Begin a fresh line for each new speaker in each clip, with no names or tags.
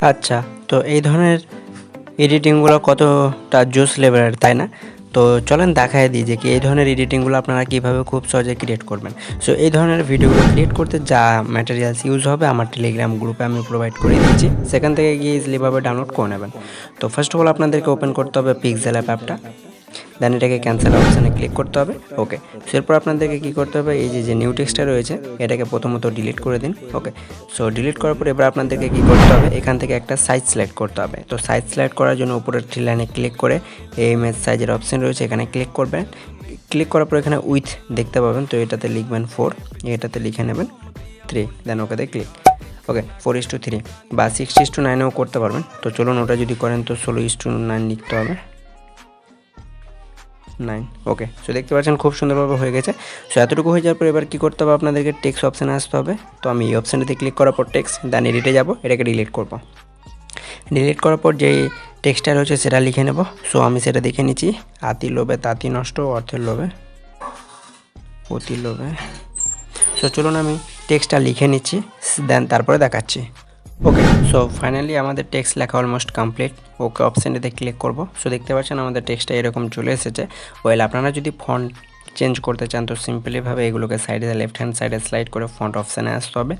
আচ্ছা, তো এই ধরনের এডিটিংগুলো কতটা জোস লেভেলের, তাই না? তো চলেন দেখায় দিই যে কি এই ধরনের এডিটিংগুলো আপনারা কীভাবে খুব সহজে ক্রিয়েট করবেন। সো এই ধরনের ভিডিওগুলো ক্রিয়েট করতে যা ম্যাটেরিয়ালস ইউজ হবে আমার টেলিগ্রাম গ্রুপে আমি প্রোভাইড করে দিয়েছি, সেখান থেকে গিয়ে ইজিলিভাবে ডাউনলোড করে নেবেন। তো ফার্স্ট অফ অল আপনাদেরকে ওপেন করতে হবে পিক্সেল অ্যাপটা, দেন এটাকে ক্যান্সেল অপশানে ক্লিক করতে হবে। ওকে, এরপর আপনাদেরকে কী করতে হবে, এই যে নিউ টেক্সটটা রয়েছে এটাকে প্রথমত ডিলিট করে দিন। ওকে, সো ডিলিট করার পর এবার আপনাদেরকে কী করতে হবে, এখান থেকে একটা সাইজ সিলেক্ট করতে হবে। তো সাইজ সিলেক্ট করার জন্য উপরের থ্রি লাইনে ক্লিক করে এই ইমেজ সাইজের অপশান রয়েছে এখানে ক্লিক করবেন। ক্লিক করার পর এখানে উইথ দেখতে পাবেন, তো এটাতে লিখবেন 4, এটাতে লিখে নেবেন 3, দেন ওকেতে ক্লিক। ওকে, 4:3 বা 6:9ও করতে পারবেন। তো চলুন ওটা যদি করেন তো 16:9 লিখতে হবে 9। ওকে, সো দেখতে পাচ্ছেন খুব সুন্দরভাবে হয়ে গেছে। সো এতটুকু হয়ে যাওয়ার পর এবার কী করতে হবে, আপনাদেরকে টেক্সট অপশানে আসতে হবে। তো আমি এই অপশানটিতে ক্লিক করার পর টেক্সট, দেন এডিটে যাব, এটাকে ডিলিট করব। ডিলিট করার পর যেই টেক্সটটা রয়েছে সেটা লিখে নেব। সো আমি সেটা দেখে নিচ্ছি, আতি লোভে তাঁতি নষ্ট, অর্থের লোভে অতি লোভে। সো চলুন আমি টেক্সটটা লিখে নিচ্ছি, দেন তারপরে দেখাচ্ছি। ওকে, সো ফাইনালি আমাদের টেক্সট লেখা অলমোস্ট কমপ্লিট। ওকে অপশানটিতে ক্লিক করব। সো দেখতে পাচ্ছেন আমাদের টেক্সটটা এরকম চলে এসেছে। ওয়েল, আপনারা যদি ফন্ট চেঞ্জ করতে চান তো সিম্পলিভাবে এগুলোকে সাইডে লেফট হ্যান্ড সাইডে স্লাইড করে ফন্ট অপশানে আসতে হবে।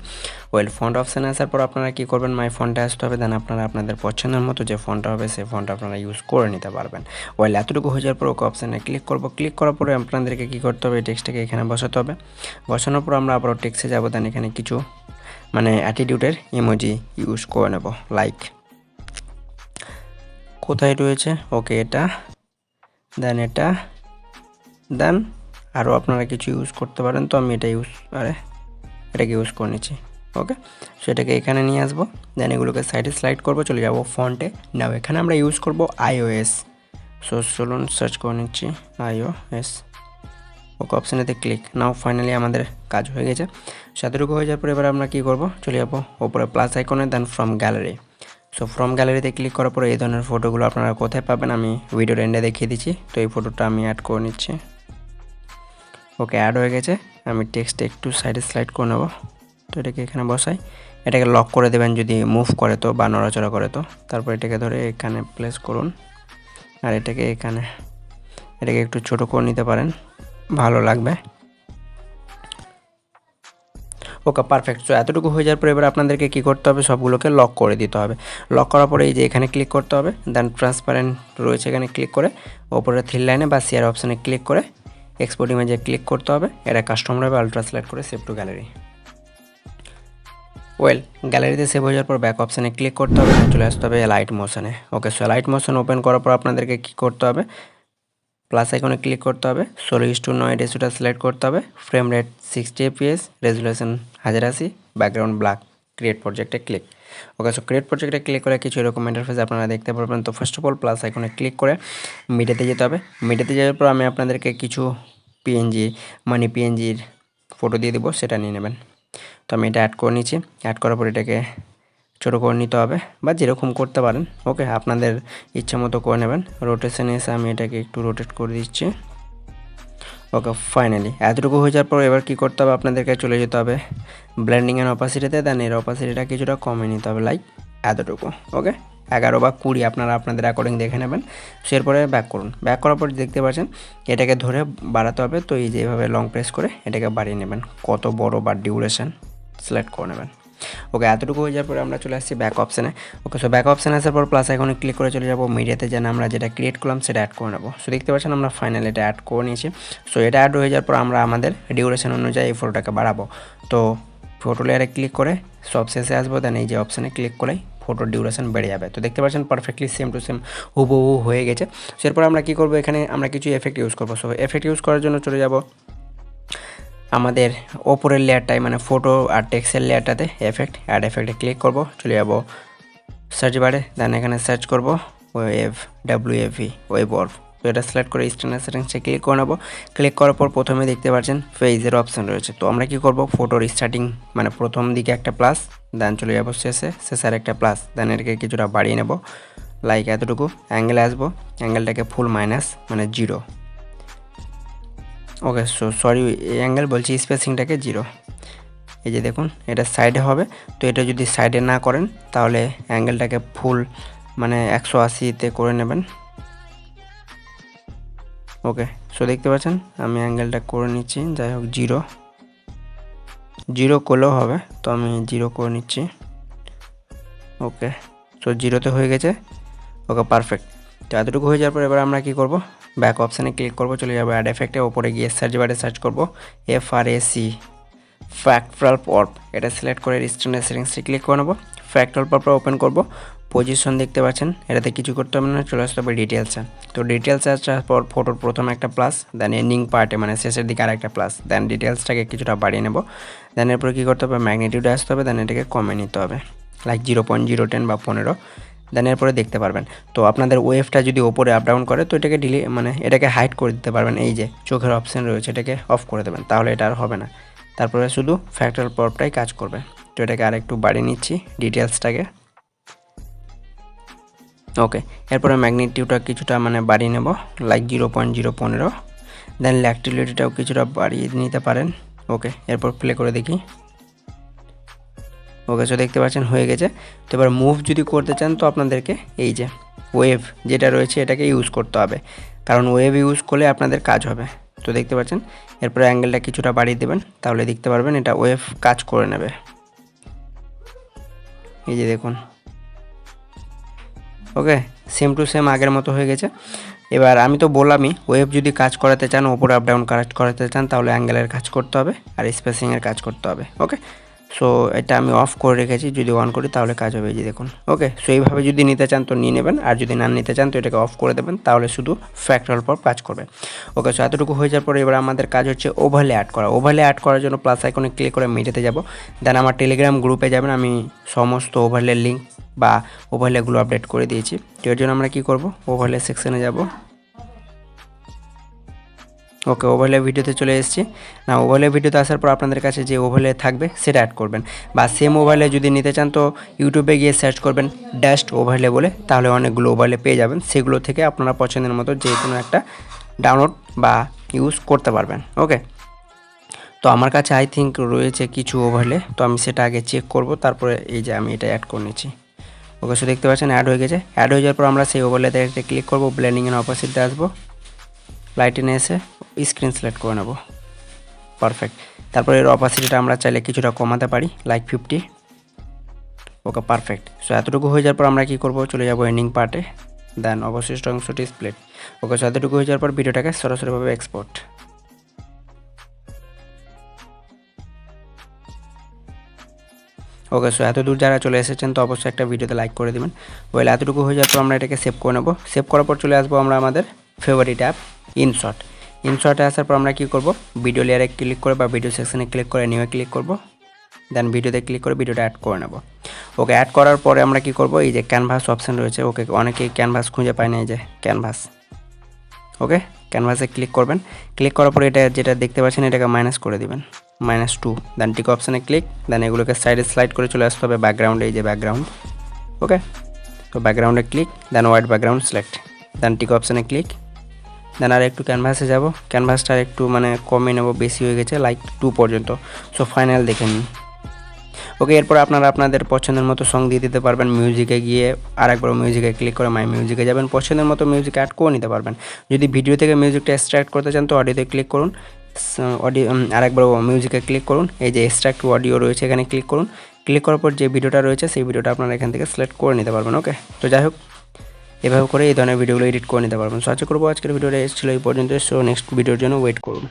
ওয়েল, ফন্ট অপশানে আসার পর আপনারা কী করবেন, মাই ফন্টে আসতে হবে, দেন আপনারা আপনাদের পছন্দের মতো যে ফন্টটা হবে সেই ফন্ট আপনারা ইউজ করে নিতে পারবেন। ওয়েল, এতটুকু হয়ে যাওয়ার পর ওকে অপশানে ক্লিক করব। ক্লিক করার পরে আপনাদেরকে কী করতে হবে, টেক্সটটাকে এখানে বসাতে হবে। বসানোর পর আমরা আবারও টেক্সটে যাবো, দেন এখানে কিছু অ্যাটিটিউডের ইমোজি ইউজ করে নেব। লাইক কোথায় রয়েছে, ওকে এটা, দেন এটা, দেন আরও আপনারা কিছু ইউজ করতে পারেন। তো আমি এটাকে ইউজ করে নিচ্ছি। ওকে, সো এটাকে এখানে নিয়ে আসবো, দেন এগুলোকে সাইডে স্লাইড করবো, চলে যাবো ফন্টে। নাও এখানে আমরা ইউজ করব iOS। সো চলুন সার্চ করে নিচ্ছি iOS। ওকে অপশানেতে ক্লিক। নাও ফাইনালি আমাদের কাজ হয়ে গেছে। সেতটুকু হয়ে যাওয়ার পর এবার আমরা কী করবো, চলে যাবো ওপরে প্লাস আইকনে, দেন ফ্রম গ্যালারি। সো ফ্রম গ্যালারিতে ক্লিক করার পরে এই ধরনের ফটোগুলো আপনারা কোথায় পাবেন আমি ভিডিওর এন্ডে দেখিয়ে দিচ্ছি। তো এই ফটোটা আমি অ্যাড করে নিচ্ছি। ওকে, অ্যাড হয়ে গেছে। আমি টেক্সটে একটু সাইডে স্লাইড করে নেব। তো এটাকে এখানে বসাই, এটাকে লক করে দেবেন যদি মুভ করে তো বা নড়াচড়া করে তো। তারপর এটাকে ধরে এখানে প্লেস করুন, আর এটাকে একটু ছোটো করে নিতে পারেন, ভালো লাগবে। Okay perfect. সো এতটুকু হয়ে যাওয়ার পর এবার আপনাদেরকে কী করতে হবে, সবগুলোকে লক করে দিতে হবে। লক করার পরে এই যে এখানে ক্লিক করতে হবে, দেন ট্রান্সপারেন্ট রয়েছে এখানে ক্লিক করে ওপরে থ্রি লাইনে বা শেয়ার অপশানে ক্লিক করে এক্সপোর্ট ইমেজে ক্লিক করতে হবে। এটা কাস্টমার হবে, আলট্রা সিলেক্ট করে সেভ টু গ্যালারি। ওয়েল, গ্যালারিতে সেভ হয়ে যাওয়ার পর ব্যাক অপশানে ক্লিক করতে হবে, চলে আসতে হবে লাইট মোশনে। ওকে, সো লাইট মোশন ওপেন করার পর আপনাদেরকে কী করতে হবে, প্লাস আইকনে ক্লিক করতে হবে, 16:9 রেশিওটা সিলেক্ট করতে হবে, frame rate 60 fps, resolution 1080, background black, create প্রজেক্টে ক্লিক। ওকে, সো ক্রিয়েট প্রজেক্টে ক্লিক করে কিছু এরকম ইন্টারফেস আপনারা দেখতে পারবেন। তো ফার্স্ট অফ অল প্লাস আইকনে ক্লিক করে মিডিয়াতে যেতে হবে। মিডিয়াতে যাওয়ার পর আমি আপনাদেরকে কিছু পিএনজির ফটো দিয়ে দেবো, সেটা নিয়ে নেবেন। তো আমি এটা অ্যাড করে নিচ্ছি। অ্যাড করার পর এটাকে ছোটো করে নিতে হবে বা যেরকম করতে পারেন। ওকে, আপনাদের ইচ্ছা মতো করে নেবেন। রোটেশনে এসে আমি এটাকে একটু রোটেট করে দিচ্ছি। ওকে, ফাইনালি এতটুকু হয়ে যাওয়ার পর এবার কী করতে হবে, আপনাদেরকে চলে যেতে হবে ব্লেন্ডিং অ্যান্ড অপাসিটিতে, দেন এর অপাসিটিটা কিছুটা কমিয়ে নিতে হবে, লাইক এতটুকু। ওকে, 11 বা 20 আপনারা আপনাদের অ্যাকর্ডিং দেখে নেবেন। সো এরপরে ব্যাক করুন। ব্যাক করার পর দেখতে পাচ্ছেন এটাকে ধরে বাড়াতে হবে। তো এই যেভাবে লং প্রেস করে এটাকে বাড়িয়ে নেবেন, কত বড় বা ডিউরেশন সিলেক্ট করে নেবেন। ওকে, এতটুকু হয়ে যাওয়ার পরে আমরা চলে আসছি ব্যাক অপশানে। ওকে, সো ব্যাক অপশানে আসার পর প্লাস আইকনে ক্লিক করে চলে যাবো মিডিয়াতে, যেন আমরা যেটা ক্রিয়েট করলাম সেটা অ্যাড করে নেবো। সো দেখতে পাচ্ছেন আমরা ফাইনালি এটা অ্যাড করে নিয়েছি। সো এটা অ্যাড হয়ে যাওয়ার পর আমরা আমাদের ডিউরেশন অনুযায়ী এই ফটোটাকে বাড়াবো। তো ফটো লেয়ারে ক্লিক করে সব শেষে আসবো, দেন এই যে অপশানে ক্লিক করলেই ফটোর ডিউরেশন বেড়ে যাবে। তো দেখতে পাচ্ছেন পারফেক্টলি সেম টু সেম হুবহু হয়ে গেছে। সো এরপর আমরা কী করবো, এখানে আমরা কিছু এফেক্ট ইউজ করবো। সো এফেক্ট ইউজ করার জন্য চলে যাব আমাদের ওপরের লেয়ারটাই, ফটো আর টেক্সটের লেয়ারটাতে এফেক্ট, অ্যাড এফেক্টে ক্লিক করব, চলে যাব সার্চ বারে, দেন এখানে সার্চ করব WAV ওয়েবওয়ার্ভ। তো এটা সিলেক্ট করে স্ট্যান্ডার্ড সেটিংসে ক্লিক করে নেব। ক্লিক করার পর প্রথমে দেখতে পাচ্ছেন ফেজের অপশান রয়েছে। তো আমরা কী করব, ফটোর স্টার্টিং প্রথম দিকে একটা প্লাস, দেন চলে যাব শেষের একটা প্লাস, দেন এটাকে কিছুটা বাড়িয়ে নেব, লাইক এতটুকু। অ্যাঙ্গেলে আসবো, অ্যাঙ্গেলটাকে ফুল মাইনাস 0। ওকে, সো সরি এই অ্যাঙ্গেল বলছি, স্পেসিংটাকে 0। এই যে দেখুন এটা সাইডে হবে। তো এটা যদি সাইডে না করেন তাহলে অ্যাঙ্গেলটাকে ফুল মানে 180-তে করে নেবেন। ওকে, সো দেখতে পাচ্ছেন আমি অ্যাঙ্গেলটা করে নিচ্ছি। যাই হোক 0 করলেও হবে, তো আমি 0 করে নিচ্ছি। ওকে, সো 0-তে হয়ে গেছে। ওকে, পারফেক্ট। তো এতটুকু হয়ে যাওয়ার পর এবার আমরা কি করব, ব্যাক অপশানে ক্লিক করব, চলে যাবো অ্যাড এফেক্টে, ওপরে গিয়ে সার্চ বারে সার্চ করব FRAC ফ্র্যাক্টাল পর্প, এটা সিলেক্ট করে স্ট্যান্ডার্ড সেটিংসে ক্লিক করে নেবো। ফ্র্যাক্টাল পর্পটা ওপেন করব, পজিশন দেখতে পাচ্ছেন, এটাতে কিছু করতে হবে না, চলে আসতে হবে ডিটেলসে। তো ডিটেলসে আসার পর ফটোর প্রথমে একটা প্লাস, দেন এন্ডিং পার্টে মানে শেষের দিকে আরেকটা প্লাস, দেন ডিটেলসটাকে কিছুটা বাড়িয়ে নেব। দেন এরপর কী করতে হবে, ম্যাগনিটিউডে আসতে হবে, দেন এটাকে কমে নিতে হবে লাইক 0.010 বা 15। দেন এরপরে দেখতে পারবেন। তো আপনাদের ওয়েভটা যদি ওপরে আপ ডাউন করে তো এটাকে মানে এটাকে হাইড করে দিতে পারবেন। এই যে চোখের অপশান রয়েছে এটাকে অফ করে দেবেন, তাহলে এটা আর হবে না। তারপরে শুধু ফ্র্যাক্টাল পর্পটাই কাজ করবে। তো এটাকে আরেকটু বাড়িয়ে নিচ্ছি ডিটেলসটাকে। ওকে, এরপরে ম্যাগনিটিউডটা কিছুটা মানে বাড়িয়ে নেব লাইক 0.015। দেন ল্যাকটিলিটিটাও কিছুটা বাড়িয়ে নিতে পারেন। ওকে, এরপর প্লে করে দেখি। ওকে, সো দেখতে পাচ্ছেন হয়ে গেছে। তো এবার মুভ যদি করতে চান তো আপনাদেরকে এই যে ওয়েভ যেটা রয়েছে এটাকে ইউজ করতে হবে, কারণ ওয়েভ ইউজ করলে আপনাদের কাজ হবে। তো দেখতে পাচ্ছেন এরপরে অ্যাঙ্গেলটা কিছুটা বাড়িয়ে দেবেন, তাহলে দেখতে পারবেন এটা ওয়েভ কাজ করে নেবে। এই যে দেখুন। ওকে, সেম টু সেম আগের মতো হয়ে গেছে। এবার আমি তো বললামই ওয়েভ যদি কাজ করাতে চান, ওপরে আপ ডাউন কাজ করাতে চান, তাহলে অ্যাঙ্গেলের কাজ করতে হবে আর স্পেসিংয়ের কাজ করতে হবে। ওকে, সো এটা আমি অফ করে রেখেছি, যদি অন করি তাহলে কাজ হবে। এই যে দেখুন। ওকে, সো এইভাবে যদি নিতে চান তো নিয়ে নেবেন, আর যদি না নিতে চান তো এটাকে অফ করে দেবেন, তাহলে শুধু ফ্র্যাক্টাল পর কাজ করবে। ওকে, সো এতটুকু হয়ে যাওয়ার পরে এবার আমাদের কাজ হচ্ছে ওভারলে অ্যাড করা। ওভারলে অ্যাড করার জন্য প্লাস আইকনে ক্লিক করে মিডিয়াতে যাব, দেন আমার টেলিগ্রাম গ্রুপে যাবেন। আমি সমস্ত ওভারলে লিঙ্ক বা ওভারলেগুলো আপডেট করে দিয়েছি। তো এর জন্য আমরা কী করব, ওভারলে সেকশনে যাব। ওকে, ওভারলে ভিডিওতে চলে এসেছি। না, ওভারলে ভিডিওতে আসার পর আপনাদের কাছে যে ওভারলে থাকবে সেটা অ্যাড করবেন, বা সেম ওভারলে যদি নিতে চান তো ইউটিউবে গিয়ে সার্চ করবেন ড্যাশড ওভারলে বলে, তাহলে অনেকগুলো ওভারলে পেয়ে যাবেন। সেগুলো থেকে আপনারা পছন্দের মতো যে কোনো একটা ডাউনলোড বা ইউজ করতে পারবেন। ওকে, তো আমার কাছে আই থিঙ্ক রয়েছে কিছু ওভারলে, তো আমি সেটা আগে চেক করব, তারপরে এই যে আমি এটা অ্যাড করে নিচ্ছি। ওকে, সো দেখতে পাচ্ছেন অ্যাড হয়ে গেছে। অ্যাড হয়ে যাওয়ার পর আমরা সেই ওভারলেতে একটা ক্লিক করব, ব্লেন্ডিং এন্ড অপোজিটে আসবো, লাইটেনে এসে স্ক্রিন সিলেক্ট করে নেব। পারফেক্ট। তারপরে এর অপাসিটিটা আমরা চাইলে কিছুটা কমাতে পারি লাইক 50। ওকে, পারফেক্ট। সো এতটুকু হয়ে যাওয়ার পর আমরা কী করব, চলে যাব এন্ডিং পার্টে, দেন অবশিষ্ট অংশটি স্প্লিট। ওকে, সো এতটুকু হয়ে যাওয়ার পর ভিডিওটাকে সরাসরিভাবে এক্সপোর্ট। ওকে, সো এত দূর যারা চলে এসেছেন তো অবশ্যই একটা ভিডিওতে লাইক করে দেবেন। ওয়েল, এতটুকু হয়ে যাওয়ার পর আমরা এটাকে সেভ করে নেব। সেভ করার পর চলে আসবো আমরা আমাদের ফেভারিট অ্যাপ ইনশট। ইনশটে আসার পর আমরা কী করব, ভিডিও লেয়ারে ক্লিক করে বা ভিডিও সেকশনে ক্লিক করে নিয়ে ক্লিক করব, দেন ভিডিওতে ক্লিক করে ভিডিওটা অ্যাড করে নেব। ওকে, অ্যাড করার পরে আমরা কী করব, এই যে ক্যানভাস অপশান রয়েছে। ওকে, অনেকেই ক্যানভাস খুঁজে পায় না, এই যে ক্যানভাস। ওকে, ক্যানভাসে ক্লিক করবেন। ক্লিক করার পরে এটা যেটা দেখতে পাচ্ছেন এটাকে মাইনাস করে দিবেন, -2। দেন টিক অপশানে ক্লিক, দেন এগুলোকে সাইডে স্লাইড করে চলে আসতে হবে ব্যাকগ্রাউন্ডে, এই যে ব্যাকগ্রাউন্ড। ওকে, তো ব্যাকগ্রাউন্ডে ক্লিক, দেন হোয়াইট ব্যাকগ্রাউন্ড সিলেক্ট, দেন টিক অপশানে ক্লিক, দেন আর একটু ক্যানভাসে যাব। ক্যানভাসটা একটু মানে কমে নেব, বেশি হয়ে গেছে লাইক 2 পর্যন্ত। সো ফাইনাল দেখে নিন। ওকে, এরপর আপনারা আপনাদের পছন্দের মতো সং দিয়ে দিতে পারবেন। মিউজিকে গিয়ে আরেকবার মিউজিকে ক্লিক করে মাই মিউজিকে যাবেন, পছন্দের মতো মিউজিক অ্যাড করে নিতে পারবেন। যদি ভিডিও থেকে মিউজিকটা এক্সট্রাক্ট করতে চান তো অডিওতে ক্লিক করুন, অডিও আরেকবার মিউজিকে ক্লিক করুন, এই যে এক্সট্রাক্ট অডিও রয়েছে এখানে ক্লিক করুন। ক্লিক করার পর যে ভিডিওটা রয়েছে সেই ভিডিওটা আপনারা এখান থেকে সিলেক্ট করে নিতে পারবেন। ওকে, তো যাই হোক এভাবে করে এই ধরনের ভিডিওগুলো এডিট করে নিতে পারবেন। সো আশা করবো আজকের ভিডিওটা এসেছিলো এই পর্যন্ত। সো নেক্সট ভিডিওর জন্য ওয়েট করুন।